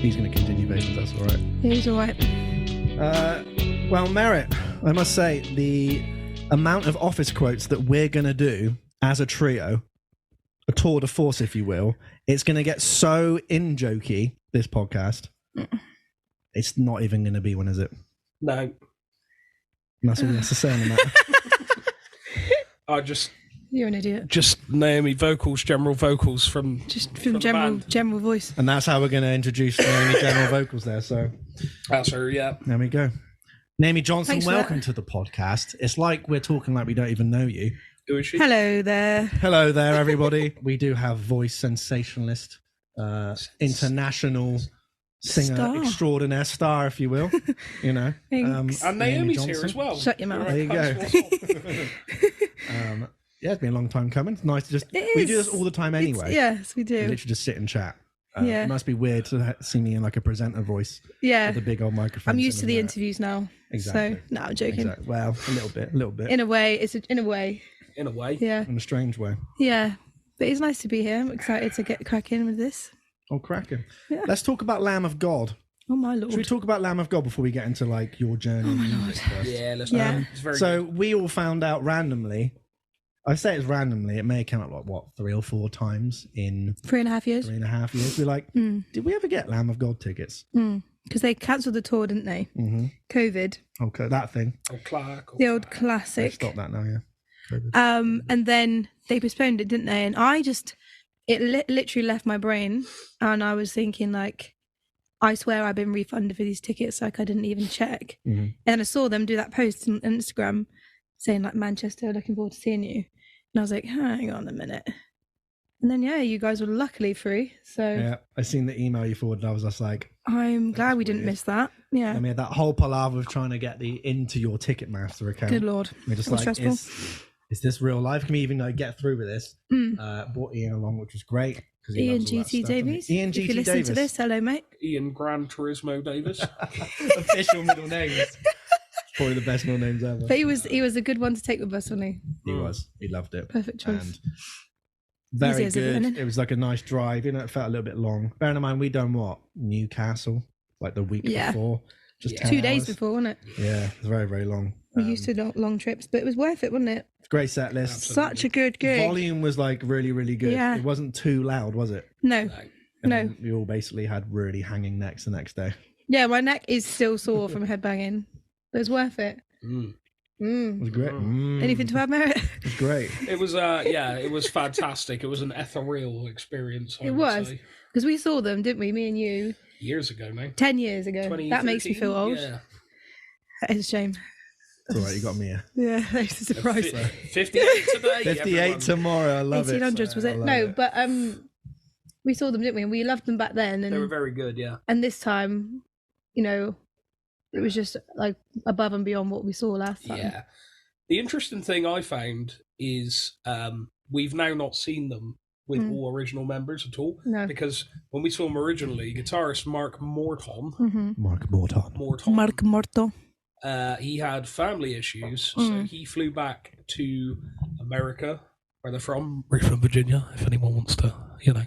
He's going to continue baking, that's all right. Yeah, he's all right. Well, Merritt, I must say, the amount of office quotes that we're going to do as a trio, a tour de force, if you will, it's going to get so in-jokey, this podcast. It's not even going to be one, is it? No. And that's all he has to say on the matter. You're an idiot. Just Naomi general vocals from general voice. And that's how we're going to introduce Naomi general vocals there. So that's her, yeah. There we go. Naomi Johnson, Thanks welcome to the podcast. It's like we're talking like we don't even know you. Who is she? Hello there. Hello there, everybody. We do have voice sensationalist, international singer extraordinaire star, if you will. You know, Thanks. And Naomi's here as well. Shut your mouth. There you go. Yeah, it's been a long time coming. It's nice to just... We do this all the time anyway. Yes, we do. We literally just sit and chat. Yeah. It must be weird to see me in like a presenter voice. Yeah. With a big old microphone. I'm used to the interviews now. Exactly. So, no, I'm joking. Exactly. Well, a little bit. In a way. In a way. Yeah. In a strange way. Yeah. But it's nice to be here. I'm excited to get cracking with this. Oh, cracking. Yeah. Let's talk about Lamb of God. Oh, my Lord. Should we talk about Lamb of God before we get into like your journey? Oh, my Lord. Yeah, let's It's very so good. we all found out randomly. I say it's randomly. It may have come out like, what, 3 or 4 times in 3.5 years. 3.5 years. We're like, did we ever get Lamb of God tickets? Because they cancelled the tour, didn't they? Mm-hmm. COVID. Okay, that thing. The old classic. Stop that now, yeah. COVID. And then they postponed it, didn't they? And I literally left my brain, and I was thinking like, I swear I've been refunded for these tickets, like I didn't even check. Mm-hmm. And I saw them do that post on Instagram saying like, Manchester, looking forward to seeing you. And I was like, hang on a minute. And then, yeah, you guys were luckily free. So Yeah, I seen the email you forwarded. And I was just like, I'm glad we didn't miss that. Yeah. I mean, that whole palaver of trying to get into your Ticketmaster account. Good Lord. We're just That was like, stressful. is this real life? Can we even get through with this? Brought Ian along, which was great. Ian GT Davies. Ian If you GT listen Davis. to this, hello, mate. Ian Gran Turismo Davis. Official middle names. Probably the best middle names ever. But he was a good one to take with us, wasn't he? He was. He loved it. Perfect choice. And very Easy as a good. villain. It was like a nice drive. You know, it felt a little bit long. Bearing in mind, we done what? Newcastle, like the week before. Just 10 2 days hours. before, wasn't it? Yeah, it was very, very long. We used to long trips, but it was worth it, wasn't it? Great set list. Absolutely. Such a good gig. Volume was like really, really good. Yeah. It wasn't too loud, was it? No. And No. then we all basically had really hanging necks the next day. Yeah, my neck is still sore from headbanging, but it's worth it. It was great. Anything to add, Merritt? It was great. It was it was fantastic. It was an ethereal experience. I It would was. say. Because we saw them, didn't we? Me and you, Years ago now. 10 years ago. That makes me feel old. Yeah. It's a shame. It's all right, you got me here. Yeah, that's a surprise. 58 today. 58 everyone. tomorrow, I love it. 1800s, was I it? love No, it. but we saw them, didn't we? And we loved them back then. They were And, very good, yeah. and this time, you know, it was just like above and beyond what we saw last time. Yeah. The interesting thing I found is we've now not seen them with all original members at all. No. Because when we saw them originally, guitarist Mark Morton, Mark Morton. Mark Morto. he had family issues, so he flew back to America, where they're from. We're from Virginia, if anyone wants to, you know.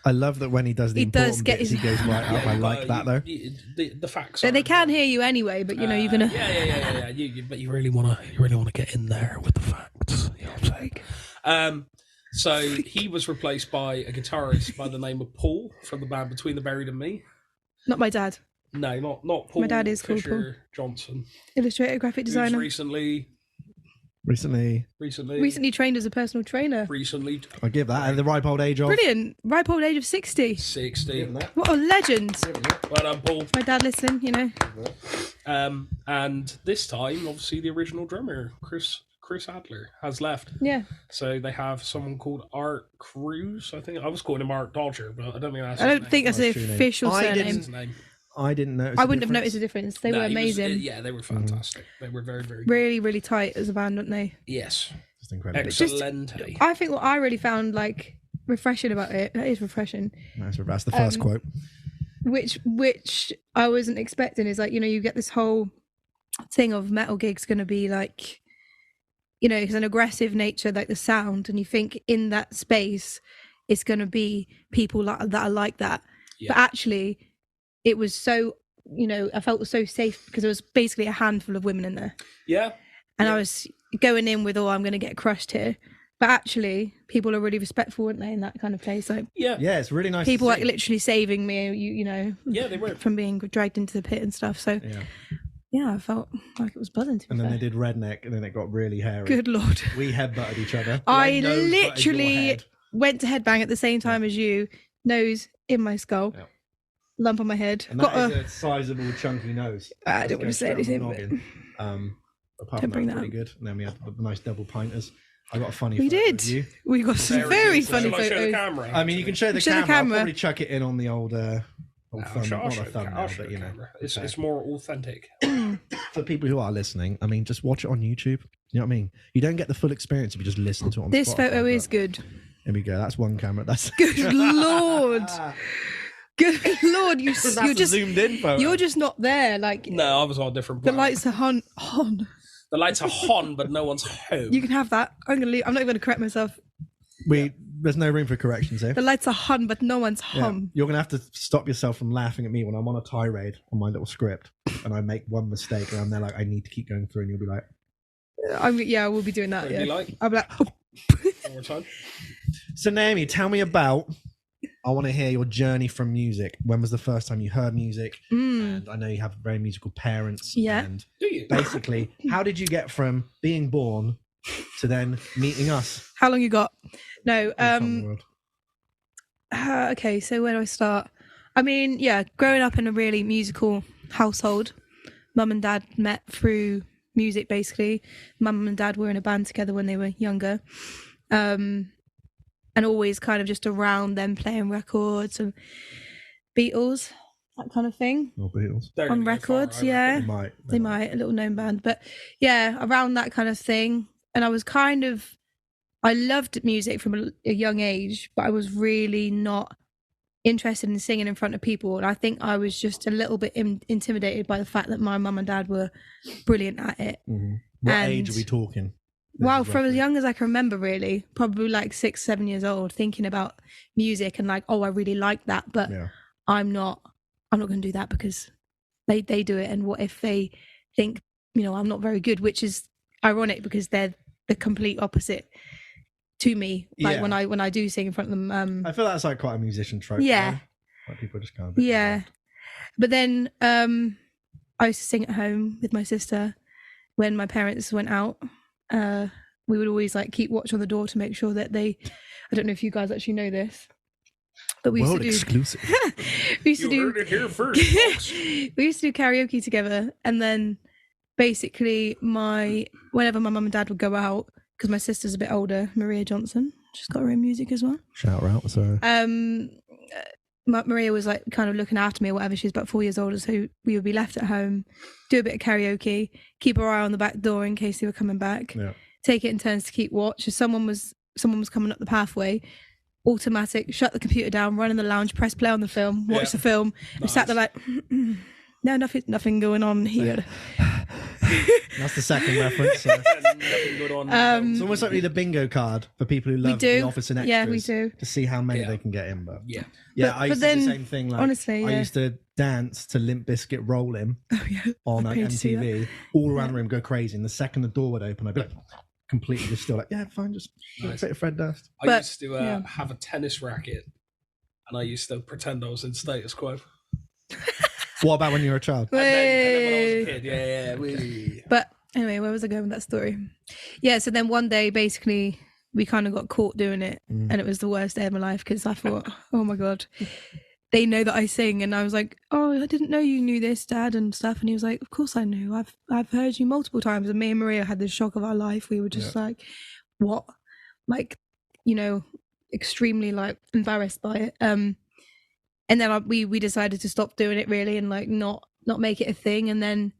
I love that when he does the He important does get bits, his- he goes right up. I like that though. The facts. So are, they can hear you anyway, but you know, you're gonna. Yeah. But you really want to get in there with the facts. You know what I'm saying? So he was replaced by a guitarist by the name of Paul from the band Between the Buried and Me. Not my dad. No, not Paul. My dad is called Fisher Johnson. Illustrator, graphic Who's designer. Recently Recently trained as a personal trainer. I give that at the ripe old age of Brilliant. Ripe old age of 60. 60. What a legend. Well done, Paul. My dad listening, you know. And this time, obviously, the original drummer, Chris Adler, has left. Yeah. So they have someone called Art Cruz. I think I was calling him Art Dodger, but I don't think that's. I his don't name. think that's the That's your name. official I surname. didn't- His name. I didn't notice. I wouldn't have noticed a difference. They No, were he was- amazing. yeah, they were fantastic. They were very, very good. Really, really tight as a band, weren't they? Yes. Just incredible. Excellent. I think what I really found like refreshing about it, that is refreshing, That's the first quote. which I wasn't expecting, is like, you know, you get this whole thing of metal gigs going to be like, you know, it's an aggressive nature, like the sound, and you think in that space it's going to be people that are like that. Yeah. But actually it was so, you know, I felt so safe because there was basically a handful of women in there. Yeah. And I was going in with, I'm going to get crushed here. But actually, people are really respectful, aren't they, in that kind of place? Like, Yeah. Yeah, it's really nice. people to like see. literally saving me, you know, Yeah, they were. from being dragged into the pit and stuff. So, yeah, I felt like it was buzzing. And then they did redneck, and then it got really hairy. Good Lord. We headbutted each other. I nose butted your literally head. went to headbang at the same time as you, nose in my skull, lump on my head. And that is a sizable, chunky nose. I don't want to say anything. Apart don't from bring that, that pretty good. And then we had the nice double pinters. I got a funny We photo did. of you. We got some very funny Shall I show the photos. camera? I mean, you can show the Show the camera. camera. I'll probably chuck it in on the old thumb, I'll not show a thumbnail, the but you know. camera. It's more authentic. For people who are listening, I mean, just watch it on YouTube. You know what I mean? You don't get the full experience if you just listen to it on This Spotify, photo is but- good. Here we go. That's one camera. That's Good Lord. Good Lord. You're that's just a zoomed in photo. You're just not there. Like, No, I was on a different the planet. lights are on. The lights are on, but no one's home. You can have that. I'm gonna leave. I'm not even gonna correct myself. There's no room for corrections here. The lights are on, but no one's Yeah. home. You're gonna have to stop yourself from laughing at me when I'm on a tirade on my little script and I make one mistake and I'm there like I need to keep going through and you'll be like, I will be doing that. What would Yeah. you like? I'll be like, One more time. so Naomi, tell me about. I want to hear your journey from music. When was the first time you heard music? And I know you have very musical parents. Yeah. And Do you? basically, how did you get from being born to then meeting us? how long you got? No. in the world? Okay. So where do I start? I mean, yeah, growing up in a really musical household, mum and dad met through music. Basically, mum and dad were in a band together when they were younger. And always kind of just around them playing records and Beatles, that kind of thing. Or Beatles? They're On gonna go far, records, I yeah. reckon. They might, a little known band. But yeah, around that kind of thing. And I was I loved music from a young age, but I was really not interested in singing in front of people. And I think I was just a little bit intimidated by the fact that my mum and dad were brilliant at it. Mm-hmm. What And- age are we talking? Well, This is from as roughly- young as I can remember, really, probably like 6, 7 years old, thinking about music and like, I really like that, but Yeah. I'm not going to do that because they do it. And what if they think, I'm not very good, which is ironic because they're the complete opposite to me. Like Yeah. when I do sing in front of them. I feel that's like quite a musician trope. Yeah. though. Like people just kind of. Yeah. But then I used to sing at home with my sister when my parents went out. We would always like keep watch on the door to make sure that I don't know if you guys actually know this, but we used World to do exclusive. we used to You do heard it here first, folks. we used to do karaoke together, and then basically whenever my mum and dad would go out, because my sister's a bit older, Maria Johnson, she's got her own music as well. Shout her out. So Maria was like kind of looking after me or whatever. She's about 4 years older, so we would be left at home, do a bit of karaoke, keep our eye on the back door in case they were coming back, take it in turns to keep watch. If someone was coming up the pathway, automatic, shut the computer down, run in the lounge, press play on the film, watch the film. We sat there like, no, nothing going on here. that's the second reference. So. Nothing good on. It's almost like we need a bingo card for people who love do. The Office and extras. Yeah, we do. To see how many Yeah. they can get in. But yeah. yeah, But- I used but to do the then, same thing. Like, honestly, I yeah. used to dance to Limp Bizkit Rollin' Oh yeah. on I like paid to see that. MTV. All around the room, go crazy. And the second the door would open, I'd be like completely just still like, yeah, fine, just Nice. bit of Fred Durst. I But- used to yeah. have a tennis racket, and I used to pretend I was in status quo. What about when you were a child? And then when I was Way. a kid, yeah, we. But anyway, where was I going with that story? Yeah, so then one day, basically, we kind of got caught doing it, and it was the worst day of my life because I thought, oh my God, they know that I sing. And I was like, oh, I didn't know you knew this, Dad, and stuff. And he was like, of course I knew. I've heard you multiple times. And me and Maria had the shock of our life. We were just like, what? Like, extremely like embarrassed by it. And then we decided to stop doing it really and like not make it a thing. And then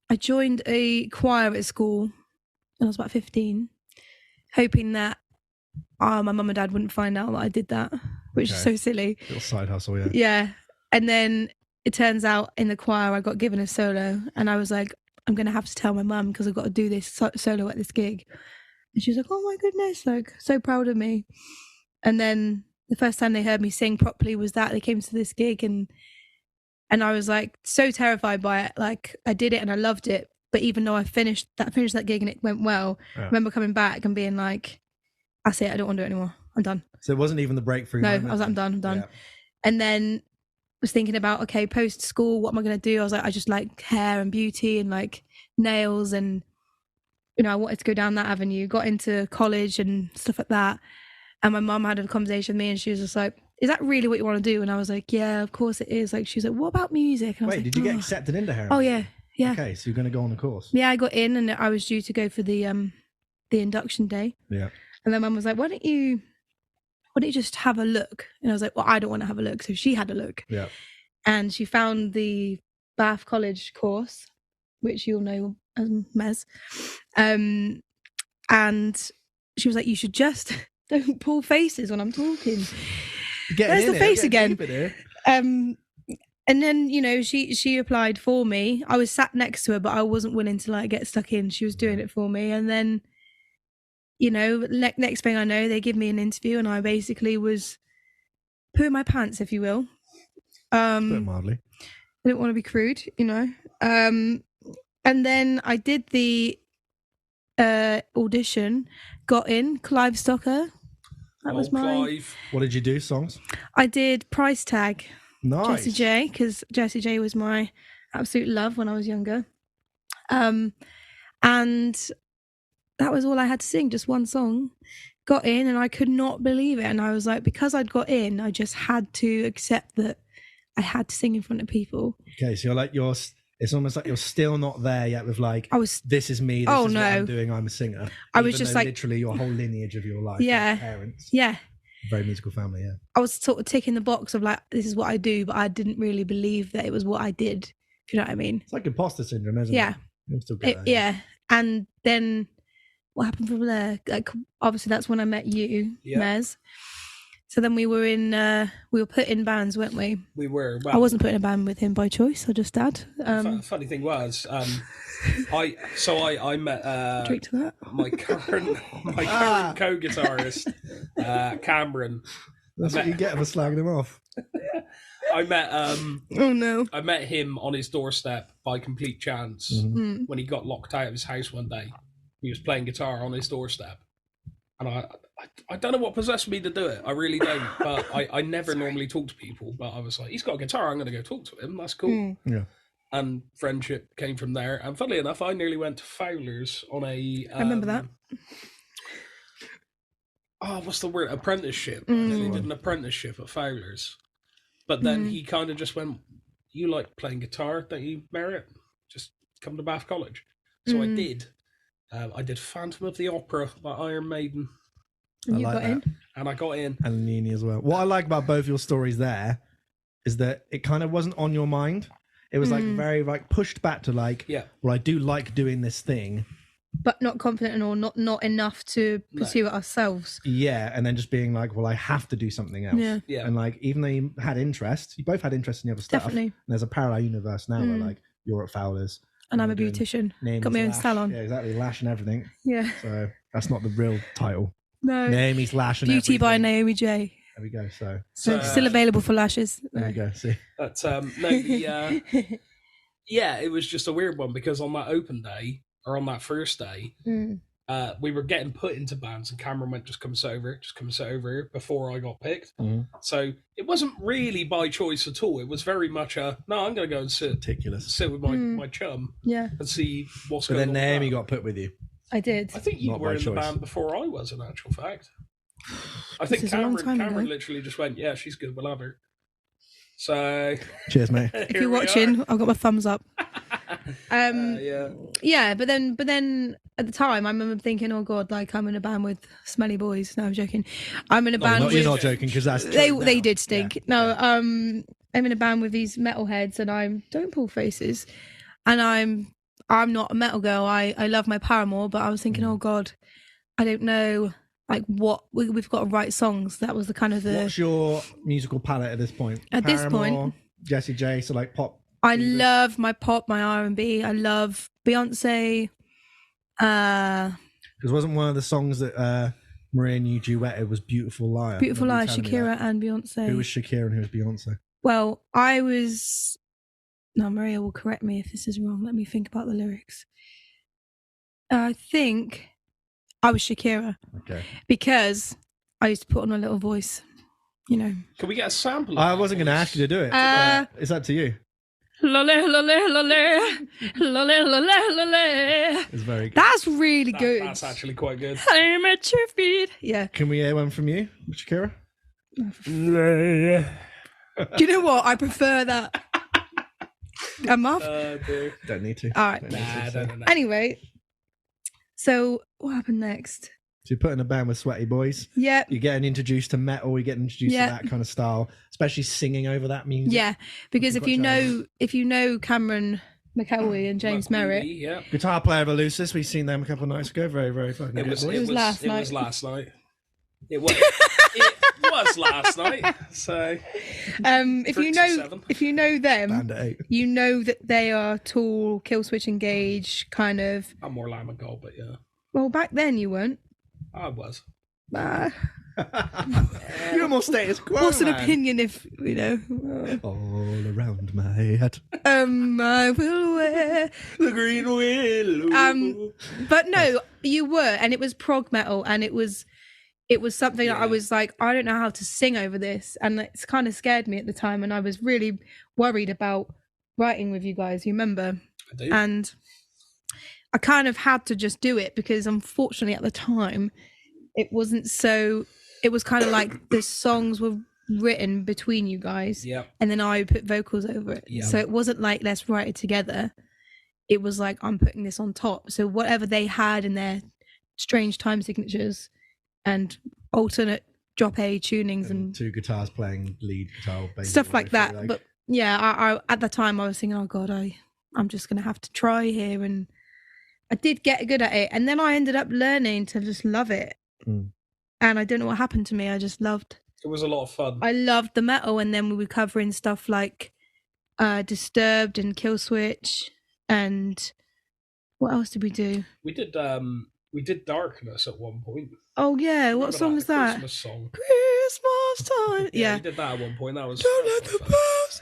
I joined a choir at school when I was about 15, hoping that my mum and dad wouldn't find out that I did that, which is Okay. so silly. Little side hustle, yeah. Yeah. And then it turns out in the choir I got given a solo, and I was like, I'm going to have to tell my mum because I've got to do this solo at this gig. And she was like, oh my goodness, like so proud of me. And then the first time they heard me sing properly was that they came to this gig, and And I was like so terrified by it. Like I did it and I loved it. But even though I finished that gig and it went well, I remember coming back and being like, that's it, I don't want to do it anymore. I'm done. So it wasn't even the breakthrough No, moment. I was like, I'm done. Yeah. And then was thinking about, okay, post school, what am I going to do? I was like, I just like hair and beauty and like nails, and you know, I wanted to go down that avenue. Got into college and stuff like that. And my mum had a conversation with me and she was just like, is that really what you want to do? And I was like, yeah, of course it is. Like, she's like, what about music? And I was Wait, like, did you get accepted into hair? Oh yeah. Okay, so you're going to go on the course. Yeah, I got in and I was due to go for the induction day. Yeah. And then mum was like, why don't you just have a look? And I was like, well, I don't want to have a look. So she had a look. Yeah. And she found the Bath College course, which you'll know as Mez. And she was like, you should just don't pull faces when I'm talking. There's the face again. And then, you know, she applied for me. I was sat next to her, but I wasn't willing to like get stuck in. She was doing it for me. And then, you know, next thing I know, they give me an interview and I basically was pooing my pants, if you will. Put it mildly. I didn't want to be crude, you know. And then I did the audition, got in, Clive Stocker. That was mine. Clive. What did you do? Songs? I did Price Tag. Nice. Jessie J, because Jessie J was my absolute love when I was younger. And that was all I had to sing, just one song. Got in and I could not believe it. And I was like, because I'd got in, I just had to accept that I had to sing in front of people. Okay, so you're like, it's almost like you're still not there yet with like, this is me, this is no. what I'm doing, I'm a singer. I was just like, literally your whole lineage of your life. Yeah. Parents. Yeah. Very musical family, yeah. I was sort of ticking the box of like, this is what I do, but I didn't really believe that it was what I did. If you know what I mean? It's like imposter syndrome, isn't it? You'll still get that, yeah. And then what happened from there? Like, obviously that's when I met you, Mez. So then we were put in bands, weren't we? We were. Well, I wasn't put in a band with him by choice. I just dad. Funny thing was, I met drink to that. my current co-guitarist, Cameron. That's what you get for slagging him off. I met oh no! I met him on his doorstep by complete chance when he got locked out of his house one day. He was playing guitar on his doorstep, and I don't know what possessed me to do it. I really don't. But I never normally talk to people. But I was like, he's got a guitar. I'm going to go talk to him. That's cool. Yeah. And friendship came from there. And funnily enough, I nearly went to Fowler's on a... I remember that. Oh, what's the word? Apprenticeship. I nearly did an apprenticeship at Fowler's. But then he kind of just went, you like playing guitar, don't you, Merritt? Just come to Bath College. So I did. I did Phantom of the Opera by Iron Maiden. And you got in? And I got in. And Nini as well. What I like about both your stories there is that it kind of wasn't on your mind. It was like very like pushed back to like, well, I do like doing this thing, but not confident or not enough to pursue it ourselves. Yeah, and then just being like, well, I have to do something else. Yeah. And like, even though you had interest, you both had interest in the other stuff. Definitely. And there's a parallel universe now where like you're at Fowler's. And I'm a beautician. Got my own salon. Yeah, exactly. Lash and everything. Yeah. So that's not the real title. No. Naomi's Lash and Beauty everything. by Naomi J. There we go. So still available for lashes. There we go. See. But yeah, it was just a weird one because on that open day or on that first day, we were getting put into bands and Cameron went, just come sit over here before I got picked. So it wasn't really by choice at all. It was very much I'm going to go and sit with my chum and see what's going on. But then Naomi got put with you. I did. I think you were in the band before I was, in actual fact. I think Cameron literally just went, yeah, she's good, we'll have her. So cheers, mate. If you're watching, I've got my thumbs up. Yeah, but then at the time I remember thinking, oh god, like I'm in a band with smelly boys. No, I'm joking. I'm in a band with... You're not joking, because that's they did stink. Yeah. No, I'm in a band with these metalheads and I don't pull faces. And I'm not a metal girl. I love my Paramore, but I was thinking, oh god, I don't know like what we've got to write songs. That was the kind of the... What's your musical palette at this point? At Paramore, this point, Jessie J, so like pop. I love my pop, my R&B. I love Beyonce. Because wasn't one of the songs that Maria and you duetted was Beautiful Liar? Beautiful Liar, Shakira and Beyonce. Who was Shakira and who was Beyonce? Well, I was Now Maria will correct me if this is wrong. Let me think about the lyrics. I think I was Shakira Okay. because I used to put on a little voice, you know. Can we get a sample? I wasn't going to ask you to do it. It's up to you. Lole, lole, lole, lole, lole, lole. It's very good. That's really good. That's actually quite good. I'm at your feet. Yeah. Can we hear one from you, Shakira? Do you know what? I prefer that. I'm off. Dear. Don't need to. All right. Nah. Anyway, so what happened next? So you're put in a band with sweaty boys. Yeah. You're getting introduced to metal. You're getting introduced Yeah. to that kind of style, especially singing over that music. Yeah, because if you Congratulations. know Cameron McElwee and James Merritt, Yeah. Guitar player of Elusis. We've seen them a couple of nights ago. Very, very fucking It good was, boys. it was last It night. was last night. It was. It was last night. So. if you know 37. if you know them, Band at 8. you know that they are tall, kill switch engage kind of. I'm more Lamb and Gold, but yeah. Well, back then you weren't. I was. You're more status quo. What's an man. opinion if you know? All around my head. I will wear. The green willow. But no, you were, and it was prog metal, and it was something that I was like, I don't know how to sing over this, and it's kind of scared me at the time, and I was really worried about writing with you guys. You remember? I do. And I kind of had to just do it because, unfortunately, at the time, it wasn't so. It was kind of like the songs were written between you guys, Yeah. and then I put vocals over it. Yeah. So it wasn't like let's write it together. It was like I'm putting this on top. So whatever they had in their strange time signatures and alternate drop A tunings and two guitars playing lead guitar, bass, stuff like whatever, that. But yeah, I at the time I was thinking, oh God, I'm just gonna have to try here, and I did get good at it, and then I ended up learning to just love it. And I don't know what happened to me. I just loved. It was a lot of fun. I loved the metal, and then we were covering stuff like Disturbed and Killswitch, and what else did we do? We did Darkness at one point. Oh yeah, what Remember song was The that? Christmas song. Christmas time. Yeah. We did that at one point. That was. Don't that let was the fun. past.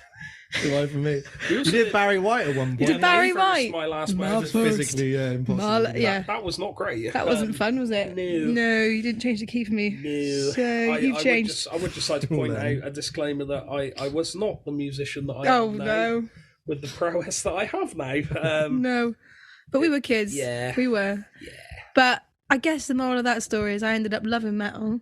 Away from me. You did Barry White at one point. did Barry My first, White? My last My one. Just first. physically impossible. Yeah. That was not great. That wasn't fun, was it? No. You didn't change the key for me. No. So you've changed. I would just like to point out a disclaimer that I was not the musician that I Oh am now, no, with the prowess that I have now. no. But we were kids. Yeah. We were. Yeah. But I guess the moral of that story is I ended up loving metal.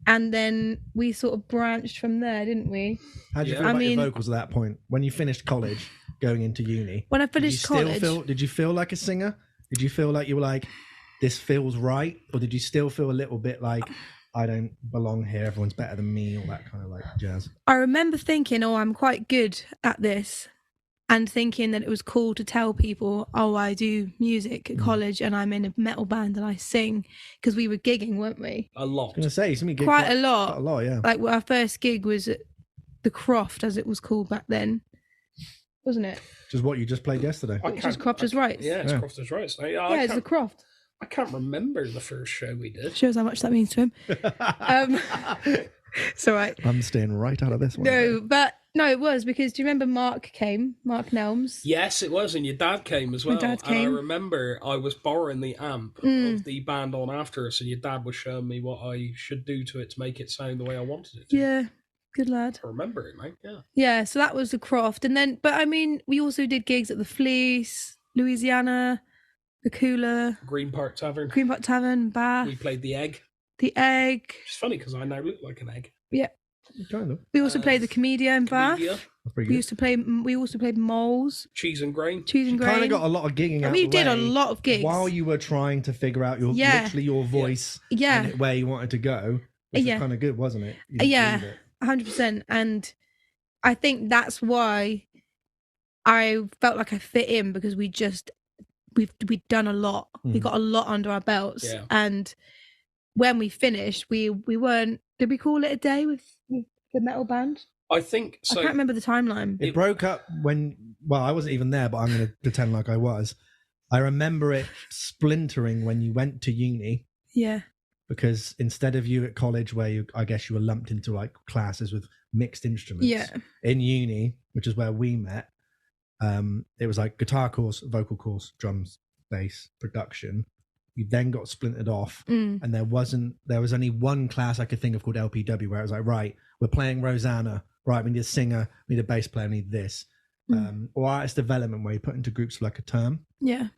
And then we sort of branched from there, didn't we? How did you Yeah. feel I about mean- your vocals at that point? When you finished college, going into uni, When I did you finished still college. did you feel like a singer? Did you feel like you were like, this feels right? Or did you still feel a little bit like, I don't belong here, everyone's better than me, all that kind of like jazz? I remember thinking, oh, I'm quite good at this. And thinking that it was cool to tell people, oh, I do music at college and I'm in a metal band and I sing. Because we were gigging, weren't we? A lot. I was going to say, you gig Quite a lot. Quite a lot, yeah. Like our first gig was at the Croft, as it was called back then. Wasn't it? Which is what you just played yesterday. I Which is can't- Crofters' I- Rights. Yeah, it's Yeah. Crofters' Rights. Yeah, it's the Croft. I can't remember the first show we did. Shows how much that means to him. It's all right. I'm staying right out of this one. No, but no, it was because do you remember Mark Nelms? Yes, it was, and your dad came as My well. dad And I came. remember I was borrowing the amp of the band on after us, and your dad was showing me what I should do to it to make it sound the way I wanted it to. Yeah, good lad. I remember it, mate. Yeah. Yeah, so that was the Croft. And then, but I mean, we also did gigs at the Fleece, Louisiana, the Cooler, Green Park Tavern. Green Park Tavern, Bath, We played the Egg. the Egg. It's funny because I now look like an egg. Yeah. Kind of. We also played the Comedia in Bath. Media, That's pretty We good. used to play. We also played Moles, cheese and grain. Cheese and Kind Grain. of got a lot of gigging out we the did a way lot of gigs while you were trying to figure out your Yeah. literally your voice Yeah, and where you wanted to go, which Yeah. was kind of good, wasn't it? You just Yeah. leave it. 100%. And I think that's why I felt like I fit in because we'd done a lot. We got a lot under our belts, Yeah. and when we finished, we weren't. Did we call it a day with the metal band? I think I so. can't remember the timeline. It broke up when, well, I wasn't even there, but I'm going to pretend like I was. I remember it splintering when you went to uni, Yeah, because instead of you at college where I guess you were lumped into like classes with mixed instruments, yeah, in uni, which is where we met, it was like guitar course, vocal course, drums, bass, production. You then got splintered off, and there was only one class I could think of called LPW, where it was like, right, we're playing Rosanna, right, we need a singer, we need a bass player, we need this. Or artist development, where you put into groups for like a term. Yeah.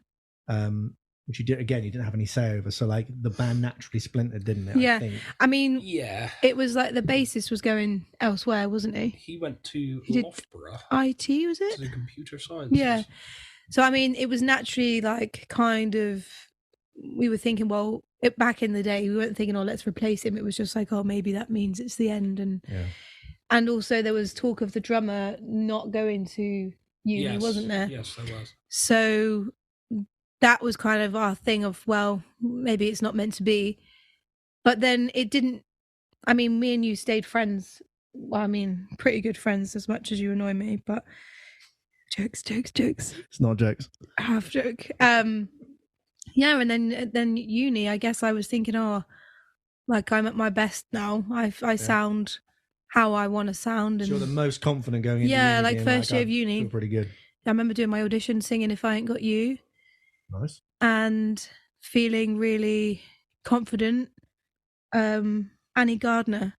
Which you didn't have any say over. So like the band naturally splintered, didn't it? Yeah. I think. I mean, Yeah. it was like the bassist was going elsewhere, wasn't he? He went to did Loughborough IT, was it? to do computer science. Yeah. So, I mean, it was naturally like kind of, we were thinking, well, back in the day, we weren't thinking, oh, let's replace him. It was just like, oh, maybe that means it's the end. And also there was talk of the drummer not going to uni, wasn't there? Yes, there was. So that was kind of our thing of, well, maybe it's not meant to be. But then it didn't, I mean, me and you stayed friends. Well, I mean, pretty good friends, as much as you annoy me, but jokes. It's not jokes. Half joke. Yeah, and then uni, I guess I was thinking, oh, like I'm at my best now. I sound how I want to sound. And you're the most confident going into uni. Yeah, like first year of uni. Feel pretty good. I remember doing my audition, singing If I Ain't Got You. Nice. And feeling really confident. Annie Gardner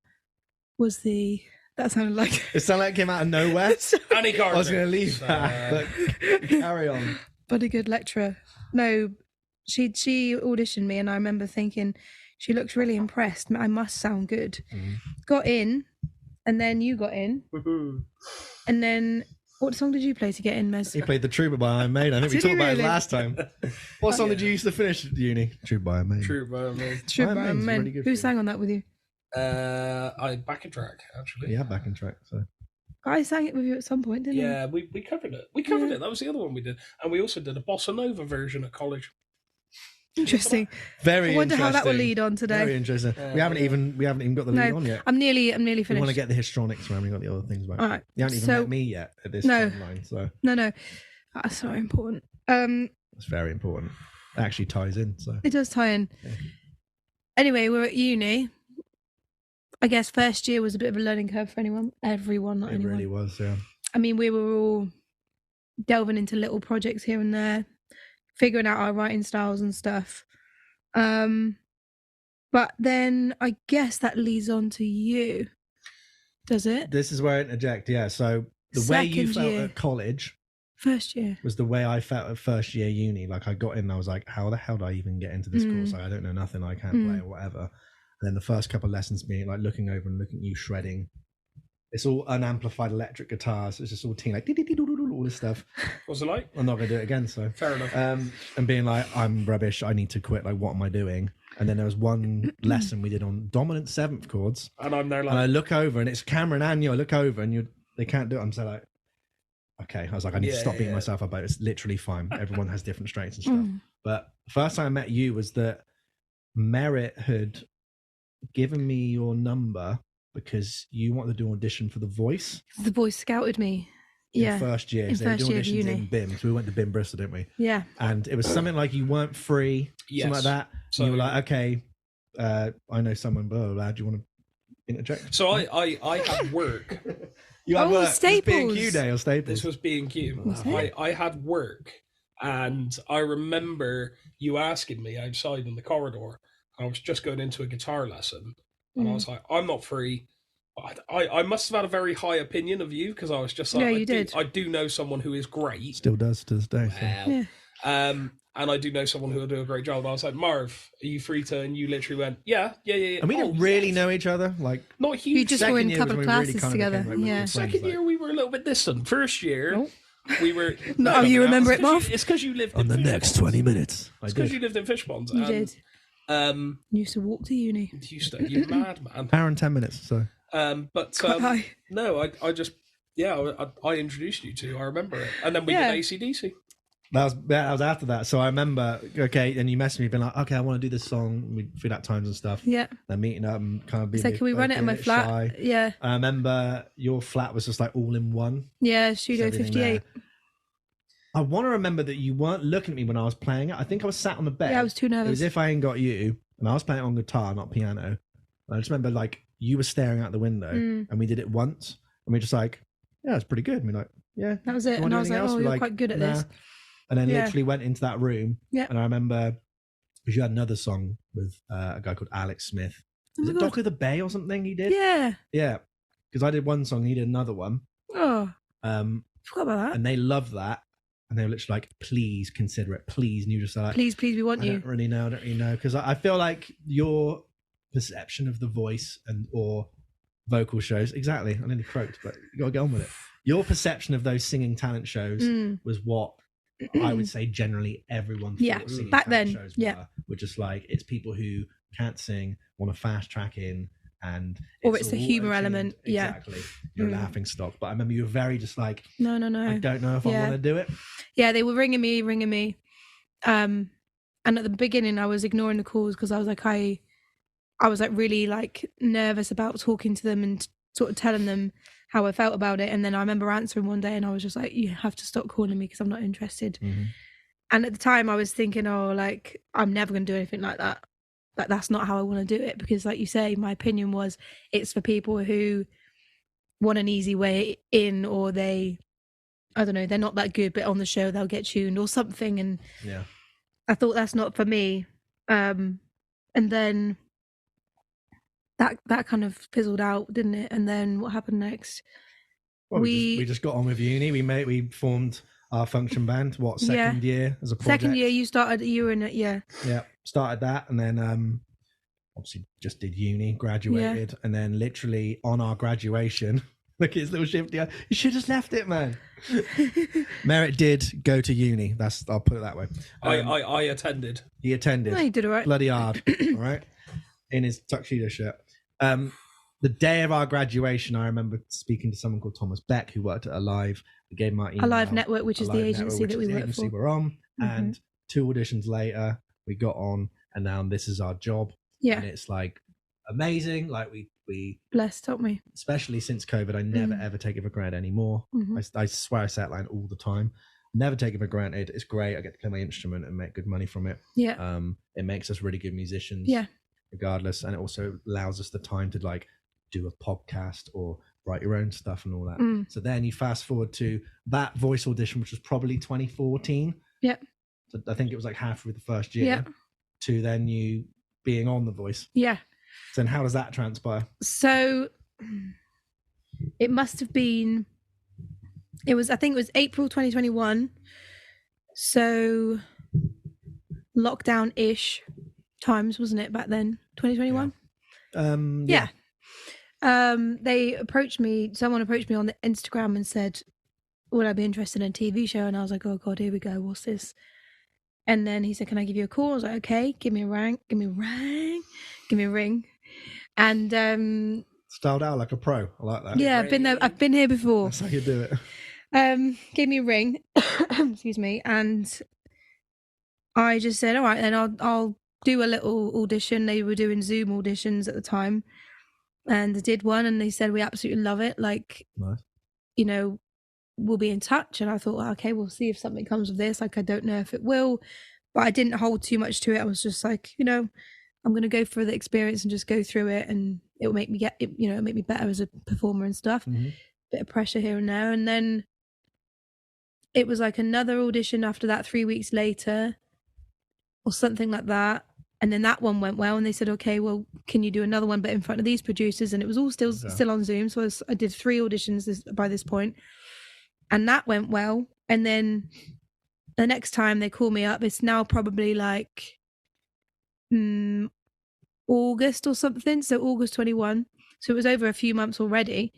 was that sounded like... It sounded like it came out of nowhere. Annie Gardner. I was going to leave that, but carry on. But a good lecturer. No, she auditioned me, and I remember thinking, she looks really impressed. I must sound good. Got in, and then you got in. And then... What song did you play to get in, Mez? He played the True by Iron Maiden. I think we talked about it last time. What song did you used to finish at uni? True by Iron Maiden. True by Iron Maiden. True by Iron Maiden. Who sang on that with you? I backing track, actually. Yeah, backing track. So I sang it with you at some point, didn't I? Yeah, we covered it. We covered it. That was the other one we did. And we also did a bossa nova version at college. Interesting. Very I wonder interesting. how that will lead on today. Very interesting. We haven't even got the lead on yet. I'm nearly finished. We want to get the histrionics when we got the other things right. All right. You haven't even met me yet at this timeline, so No. That's so important. it's very important. It actually ties in, so it does tie in. Yeah. Anyway, we're at uni. I guess first year was a bit of a learning curve for everyone, not anyone. It really was, yeah. I mean, we were all delving into little projects here and there, figuring out our writing styles and stuff. But then I guess that leads on to you. Does it? This is where I interject, yeah. So the way you felt at college first year was the way I felt at first year uni. Like I got in and I was like, how the hell do I even get into this course? Like, I don't know nothing, I can't play or whatever. And then the first couple of lessons being like looking over and looking at you shredding. It's all unamplified electric guitars. It's just all teen, like all this stuff. What's it like? I'm not gonna do it again. So fair enough. And being like, I'm rubbish. I need to quit. Like, what am I doing? And then there was one lesson we did on dominant seventh chords. And I'm there like, and I look over and it's Cameron and you. I look over and they can't do it. I'm so like, okay. I was like, I need to stop beating myself up. It's literally fine. Everyone has different strengths and stuff. But the first time I met you was that Merritt had given me your number because you wanted to do an audition for The Voice. The Voice scouted me. In first year. In so first they were doing year of auditions uni. in BIM. So we went to BIM Bristol, didn't we? Yeah. And it was something like you weren't free, something like that. So you were like, okay, I know someone, blah, blah, blah. Do you want to interject? So I had work. You had work. Staples. This was B&Q day or Staples? This was B&Q. I had work. And I remember you asking me outside in the corridor. I was just going into a guitar lesson. And I was like, I'm not free. I must have had a very high opinion of you because I was just like, I do know someone who is great. Still does to this day. Wow. So. Yeah. And I do know someone who will do a great job. I was like, Marv, are you free to? And you literally went, yeah. And we didn't really know each other. Like, not huge. You just were in a couple of classes together. Yeah. Second year, we were a little bit distant. First year, we were. No, you remember it, Marv? It's because you lived on the next 20 minutes. It's because you lived in Fishponds. You did. You used to walk to uni. You madman. Hour and 10 minutes. So. No, I just I introduced you to. I remember it, and then we did AC/DC. That was after that. So I remember, okay, and you messaged me, being like, okay, I want to do this song. We figured out times and stuff. Yeah. Then meeting up and kind of being. So can we run it in my flat? Shy. Yeah. I remember your flat was just like all in one. Yeah, Studio 58. I want to remember that you weren't looking at me when I was playing it. I think I was sat on the bed. Yeah, I was too nervous. It was If I Ain't Got You, and I was playing it on guitar, not piano. And I just remember like you were staring out the window, and we did it once, and we were just like, yeah, it's pretty good. And we're like, yeah. That was it. You And wanna do I was anything like, else? oh, We're you're like, quite good at nah. this. And then Yeah. literally went into that room. Yeah. And I remember because you had another song with a guy called Alex Smith. Oh Is my it God. Dock of the Bay or something he did? Yeah. Yeah. Because I did one song, he did another one. Oh, And forgot about that. they loved that. And they were literally like, please consider it. Please. And you just like, Please, we want I you. don't really know. Because I feel like your perception of the voice or vocal shows, exactly. I nearly croaked, but you got to get on with it. Your perception of those singing talent shows was what I would say generally everyone thought Yeah, singing back talent then, shows yeah. were just like, it's people who can't sing, want to fast track in, and Or it's the all humour auto-tuned. element, yeah. Exactly. You're laughing stock. But I remember you were very just like, No. I don't know if I want to do it. Yeah, they were ringing me. And at the beginning, I was ignoring the calls because I was like, I was like really like nervous about talking to them and sort of telling them how I felt about it. And then I remember answering one day and I was just like, you have to stop calling me because I'm not interested. Mm-hmm. And at the time I was thinking, oh, like, I'm never going to do anything like that. Like, that's not how I want to do it. Because like you say, my opinion was it's for people who want an easy way in, or I don't know, they're not that good, but on the show they'll get tuned or something. And Yeah. I thought that's not for me. And then that kind of fizzled out, didn't it? And then what happened next? Well, we just got on with uni. We formed our function band. Second year as a project? Second year, you were in it, yeah. Yeah, started that, and then obviously just did uni, graduated, and then literally on our graduation, look at his little shifty. You should have left it, man. Merritt did go to uni. I'll put it that way. I attended. He attended. No, he did all right. Bloody hard, all right, in his tuxedo shirt. The day of our graduation, I remember speaking to someone called Thomas Beck who worked at Alive. He gave my email. Alive Network, which is the agency that we work for. We're on, and 2 auditions later, we got on, and now this is our job. Yeah, and it's like amazing. Like we blessed, help me. Especially since COVID, I never ever take it for granted anymore. I swear I say that line all the time. Never take it for granted. It's great. I get to play my instrument and make good money from it. Yeah. It makes us really good musicians. Yeah. Regardless, and it also allows us the time to like do a podcast or write your own stuff and all that. So then you fast forward to that voice audition, which was probably 2014. Yeah. So I think it was like half through the first year. Yeah. To then you being on The Voice. Yeah. So then how does that transpire? So it must have been. I think it was April 2021. So lockdown-ish times, wasn't it, back then? 2021. Yeah. Someone approached me on the Instagram and said, would I be interested in a TV show? And I was like, oh God, here we go. What's this? And then he said, can I give you a call? I was like, okay, give me a ring. And styled out like a pro. I like that. Yeah, I've been here before. That's how you do it. Gave me a ring. Excuse me. And I just said, all right, then I'll do a little audition. They were doing Zoom auditions at the time. And I did one, and they said, we absolutely love it. Like, nice. You know, we'll be in touch. And I thought, well, okay, we'll see if something comes of this. Like, I don't know if it will, but I didn't hold too much to it. I was just like, you know, I'm going to go through the experience and just go through it, and it will make me make me better as a performer and stuff. Bit of pressure here and there. And then it was like another audition after that 3 weeks later or something like that. And then that one went well, and they said, okay, well, can you do another one but in front of these producers? And it was all still on Zoom. So I did 3 auditions by this point, and that went well. And then the next time they call me up, it's now probably like August or something. So August 21. So it was over a few months already.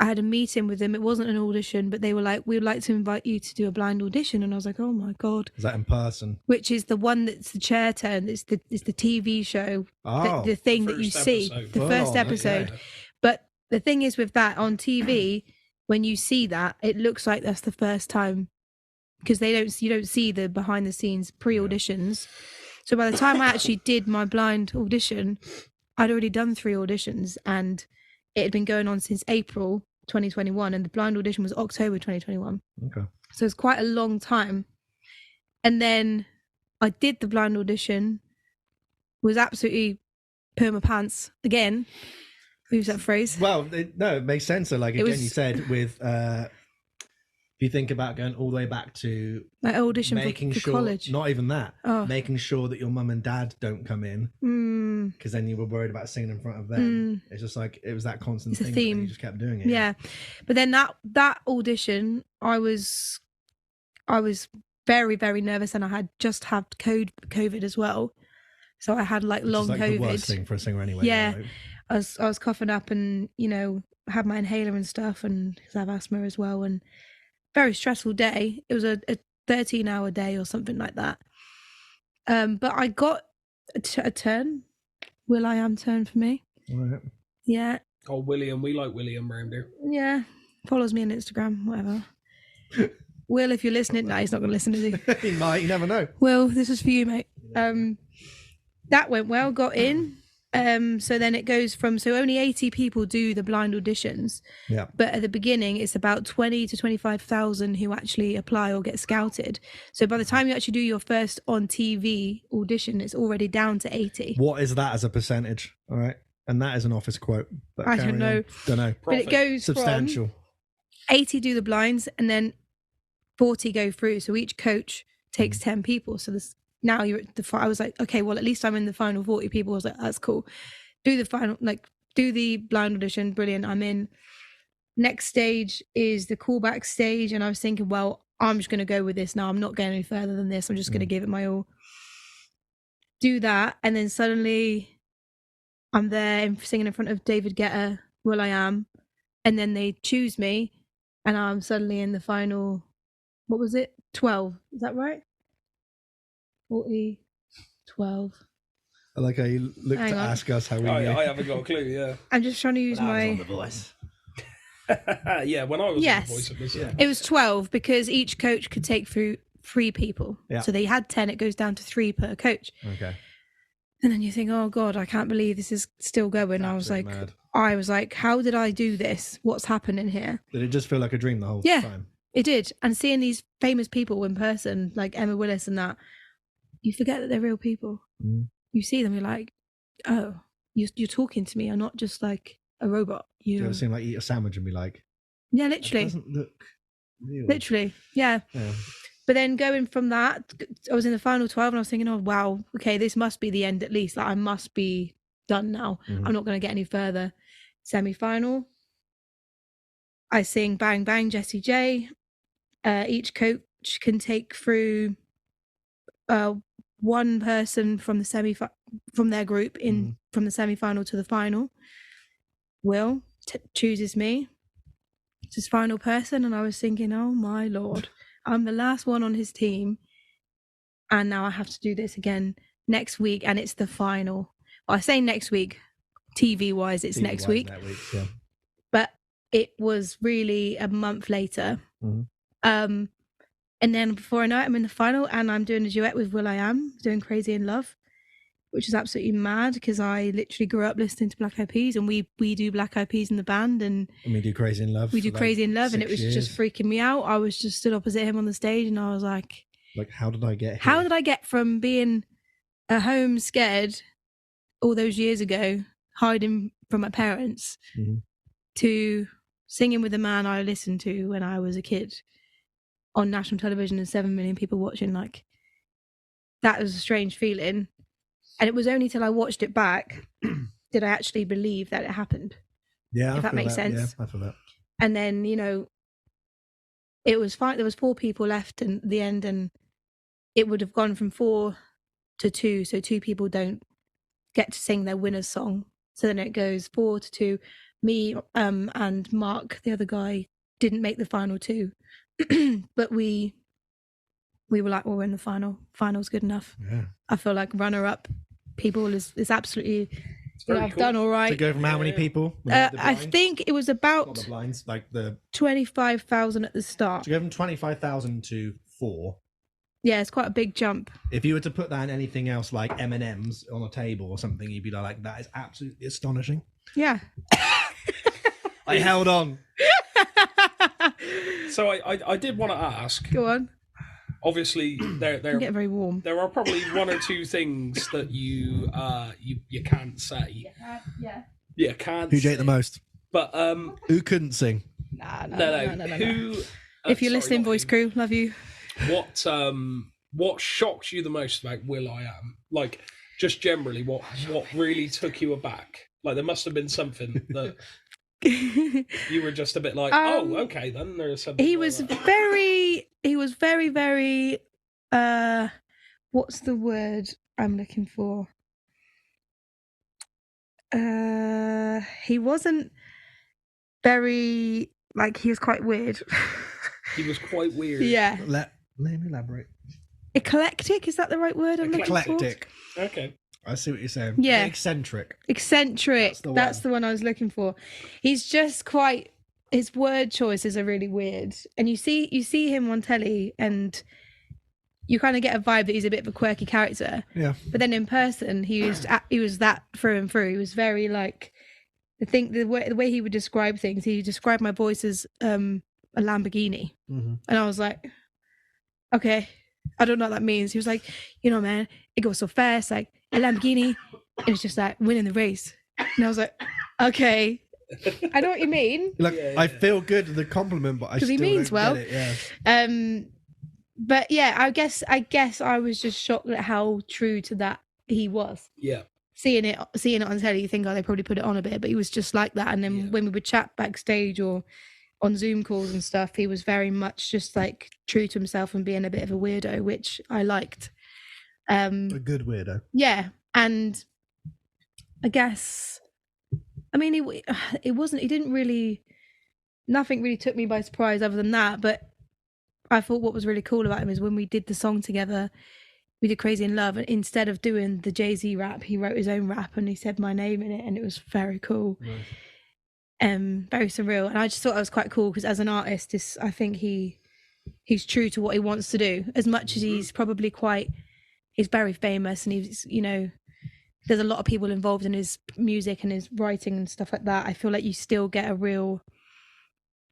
I had a meeting with them. It wasn't an audition, but they were like, we would like to invite you to do a blind audition. And I was like, oh my God. Is that in person? Which is the one that's the chair turn. It's the TV show. Oh, the thing that you see. The first episode. Okay. But the thing is with that on TV, when you see that, it looks like that's the first time, because you don't see the behind the scenes pre-auditions. So by the time I actually did my blind audition, I'd already done 3 auditions, and it had been going on since April 2021, and the blind audition was October 2021. Okay. So it's quite a long time. And then I did the blind audition, was absolutely poo my pants again. Use that phrase. Well, it makes sense. So, like, It again, was- you said with, if you think about going all the way back to My audition making for sure, college. not even that, Oh. making sure that your mum and dad don't come in, because then you were worried about singing in front of them. It's just like, it was that constant It's a thing. theme. You just kept doing it. Yeah. But then that audition, I was very, very nervous, and I had just had COVID as well. So I had like Which long is like COVID. the worst thing for a singer anyway. Yeah. Right? I was coughing up, and had my inhaler and stuff, and because I have asthma as well, and very stressful day. It was a 13-hour day or something like that. But I got a turn. will.i.am turn for me. All right. Yeah. Oh, William. We like William round here. Yeah. Follows me on Instagram, whatever. Will, if you're listening, no, he's not going to listen to you. He might, you never know. Will, this is for you, mate. That went well, got in. So then it goes from, so only 80 people do the blind auditions. Yeah. But at the beginning, it's about 20 to 25,000 who actually apply or get scouted. So by the time you actually do your first on TV audition, it's already down to 80. What is that as a percentage? All right. And that is an office quote. But I carry don't know. on. Don't know. But it goes Substantial. from 80 do the blinds, and then 40 go through. So each coach takes 10 people. So this, now you're at I was like, okay, well, at least I'm in the final 40 people. I was like, that's cool. Do the blind audition. Brilliant. I'm in. Next stage is the callback stage. And I was thinking, well, I'm just going to go with this now. I'm not going any further than this. I'm just going to give it my all. Do that. And then suddenly I'm there singing in front of David Guetta, will.i.am. And then they choose me. And I'm suddenly in the final, what was it? 12. Is that right? 40, 12. I like how you look Hang to on. ask us how we I knew. haven't got a clue, yeah. I'm just trying to use That was my... on The Voice. Yeah, when I was Yes. on the voice of this. Yeah. It was 12 because each coach could take through 3 people. Yeah. So they had 10, it goes down to 3 per coach. Okay. And then you think, oh God, I can't believe this is still going. Absolutely mad. I was like, how did I do this? What's happening here? Did it just feel like a dream the whole Yeah. time? It did. And seeing these famous people in person, like Emma Willis and that, you forget that they're real people. Mm. You see them, you're like, oh, you're talking to me. I'm not just like a robot. Do you ever seem like eat a sandwich and be like, Yeah, it literally. doesn't look real. Literally. Yeah. Yeah. But then going from that, I was in the final 12 and I was thinking, oh, wow, okay, this must be the end at least. Like, I must be done now. Mhm. I'm not going to get any further. Semi-final. I sing Bang Bang, Jessie J. Each coach can take through one person from the from their group in from the semi-final to the final. Will chooses me. It's his final person, and I was thinking, oh my Lord, I'm the last one on his team, and now I have to do this again next week, and it's the final. Well, I say next week, TV-wise, it's next week. Yeah. But it was really a month later. Mhm. And then before I know it, I'm in the final and I'm doing a duet with will.i.am, doing Crazy in Love, which is absolutely mad because I literally grew up listening to Black Eyed Peas, and we do Black Eyed Peas in the band, and we do Crazy in Love. we do for Crazy like in Love, and it 6 was years. just freaking me out. I was just stood opposite him on the stage and I was like, how did I get here? how did I get from being at home scared all those years ago, hiding from my parents, Mhm. to singing with the man I listened to when I was a kid on national television and 7 million people watching? Like, that was a strange feeling. And it was only till I watched it back did I actually believe that it happened. Yeah, if that feel makes sense. Yeah, I feel that. And then, it was fine. There was 4 people left in the end, and it would have gone from 4 to 2. So 2 people don't get to sing their winner's song. So then it goes 4 to 2. Me and Mark, the other guy, didn't make the final 2. But we were like, well, we're in the final. Final's good enough. Yeah. I feel like runner-up people is absolutely... very I've cool. done all To right. go from how many people? The I blinds? think it was Not about the blinds, like the 25,000 at the start. to go from 25,000 to 4. Yeah, it's quite a big jump. If you were to put that in anything else like M&M's on a table or something, you'd be like, that is absolutely astonishing. Yeah. I held on. So I did want to ask. Go on. Obviously, I'm getting very warm. there are probably 1 or 2 things that you can't say. Yeah. Yeah, can't. Who'd you hate the sing. most? But Who couldn't sing? no. Who? If you're sorry, listening, not voice who. crew, love you. What shocked you the most about will.i.am? Like, just generally, what really took you aback? Like, there must have been something that you were just a bit like, oh, okay, then there's something. He like was that. very, very, what's the word I'm looking for? He wasn't very, like, he was quite weird. He was quite weird. Yeah. Let me elaborate. Eclectic, is that the right word I'm looking for? Eclectic. Okay. I see what you're saying. Yeah. Eccentric. Eccentric. That's the one I was looking for. He's just quite, his word choices are really weird. And you see him on telly and you kind of get a vibe that he's a bit of a quirky character. Yeah. But then in person, he was that through and through. He was very like, the way he would describe things, he described my voice as a Lamborghini. Mm-hmm. And I was like, okay, I don't know what that means. He was like, man, it goes so fast, like a Lamborghini, and it's just like winning the race. And I was like, okay, I know what you mean. Like, I feel good with the compliment, but I still he means don't well. get it. Yeah. But yeah, I guess I was just shocked at how true to that he was. Yeah. Seeing it on telly, you think, oh, they probably put it on a bit, but he was just like that. And then when we would chat backstage or on Zoom calls and stuff, he was very much just like true to himself and being a bit of a weirdo, which I liked. A good weirdo. Yeah, and I guess, I mean, he didn't really, nothing really took me by surprise other than that. But I thought what was really cool about him is when we did the song together, we did Crazy in Love, and instead of doing the Jay-Z rap, he wrote his own rap and he said my name in it, and it was very cool. Nice. Very surreal. And I just thought that was quite cool because as an artist, I think he's true to what he wants to do, as much as he's probably he's very famous and he's, there's a lot of people involved in his music and his writing and stuff like that. I feel like you still get a real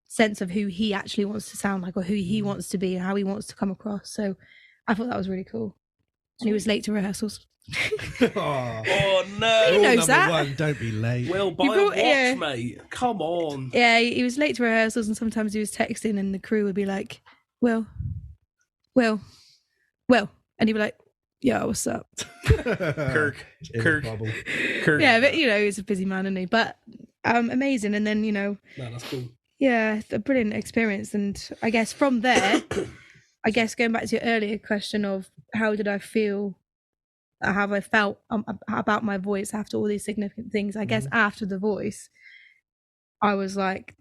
sense of who he actually wants to sound like or who he wants to be and how he wants to come across. So I thought that was really cool. And he was late to rehearsals. Oh no! He knows Number that. one, don't be late. Will, buy a watch, mate. Come on. Yeah, he was late to rehearsals and sometimes he was texting and the crew would be like, Will. And he'd be like, yo, what's up? Kirk. Yeah, but he's a busy man, isn't he? But amazing. And then, No, that's cool. yeah, a brilliant experience. And I guess from there, going back to your earlier question of how did I feel, how I felt about my voice after all these significant things, I guess after the voice, I was like,